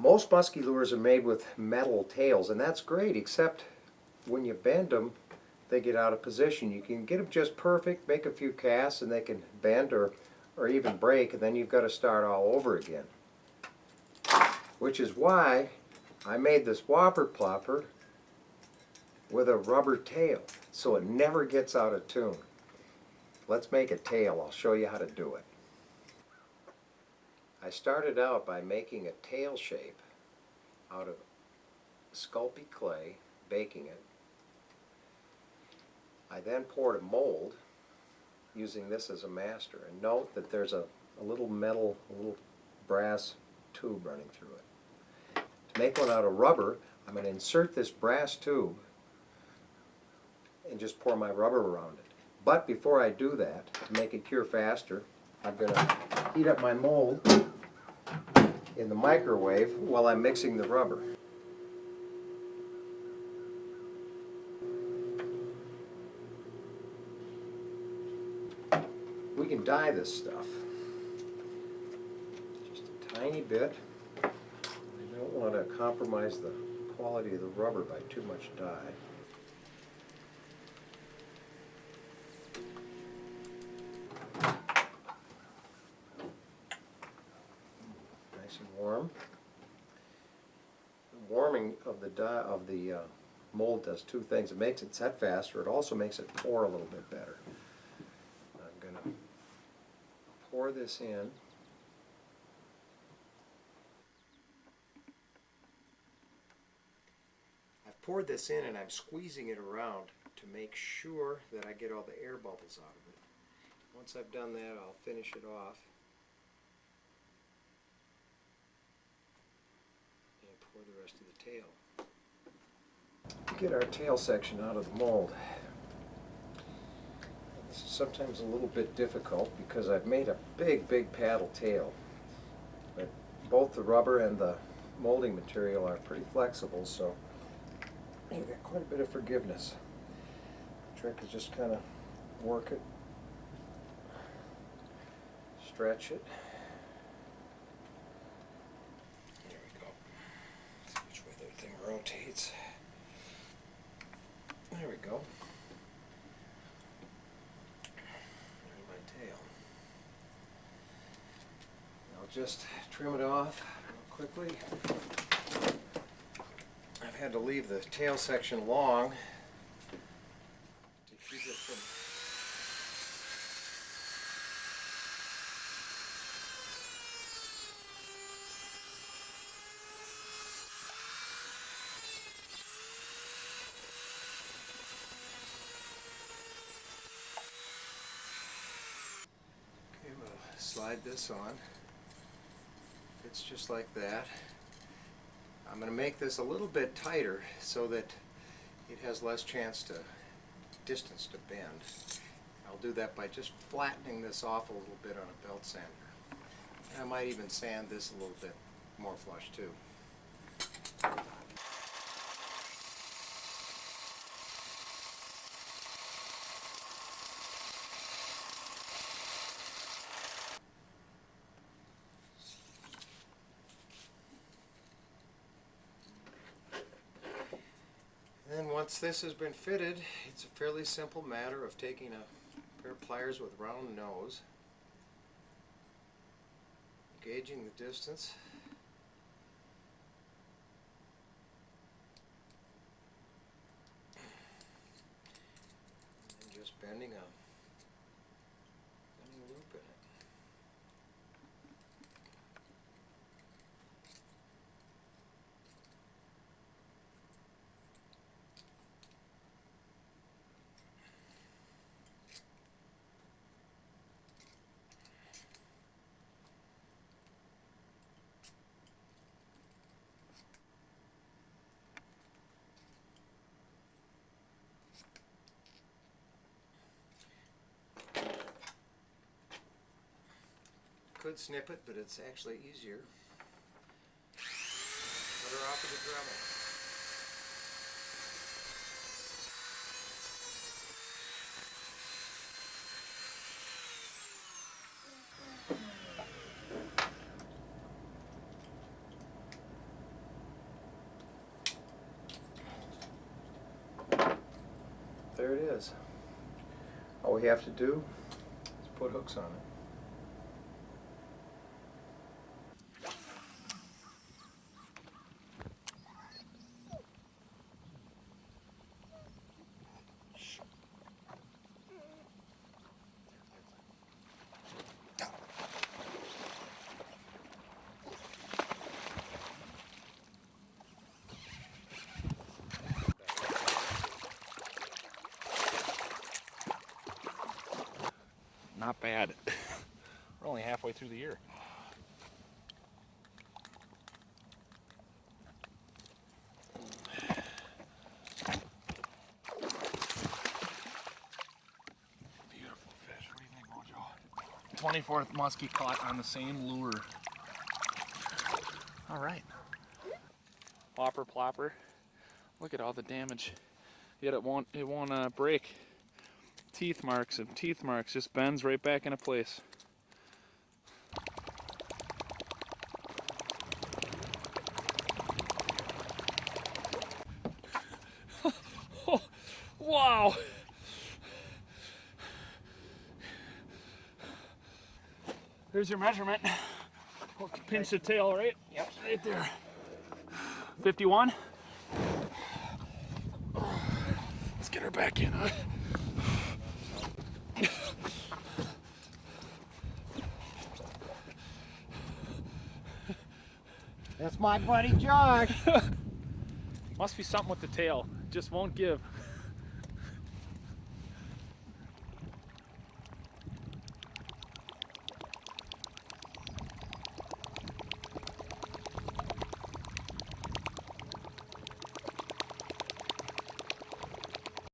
Most musky lures are made with metal tails, and that's great, except when you bend them, they get out of position. You can get them just perfect, make a few casts, and they can bend or even break, and then you've got to start all over again. Which is why I made this Whopper Plopper with a rubber tail, so it never gets out of tune. Let's make a tail. I'll show you how to do it. I started out by making a tail shape out of Sculpey clay, baking it. I then poured a mold using this as a master, and note that there's a little metal, a little brass tube running through it. To make one out of rubber, I'm going to insert this brass tube and just pour my rubber around it. But before I do that, to make it cure faster, I'm going to heat up my mold in the microwave while I'm mixing the rubber. We can dye this stuff just a tiny bit. I don't want to compromise the quality of the rubber by too much dye. Nice and warm. The warming of the mold does two things. It makes it set faster. It also makes it pour a little bit better. I'm going to pour this in. I've poured this in and I'm squeezing it around to make sure that I get all the air bubbles out of it. Once I've done that, I'll finish it off and pour the rest of the tail. Get our tail section out of the mold. This is sometimes a little bit difficult because I've made a big paddle tail, but both the rubber and the molding material are pretty flexible, so you've got quite a bit of forgiveness. The trick is just kind of work it, stretch it. There we go. See which way that thing rotates. There we go. Just trim it off real quickly. I've had to leave the tail section long to keep it from Okay, we'll slide this on. It's just like that. I'm going to make this a little bit tighter so that it has less distance to bend. I'll do that by just flattening this off a little bit on a belt sander. And I might even sand this a little bit more flush too. Then once this has been fitted, it's a fairly simple matter of taking a pair of pliers with round nose, gauging the distance, and just bending a loop in it. Could snip it, but it's actually easier. Put her off of the Dremel. there it is. All we have to do is put hooks on it. Not bad. We're only halfway through the year. Beautiful fish. What do you think, Mojo? 24th muskie caught on the same lure. All right. Whopper Plopper. Look at all the damage. Yet it won't break. Teeth marks, just bends right back into place. Oh, wow! There's your measurement. Pinch the tail, right? Yep, right there. 51. Let's get her back in, huh? That's my buddy Josh. Must be something with the tail. Just won't give.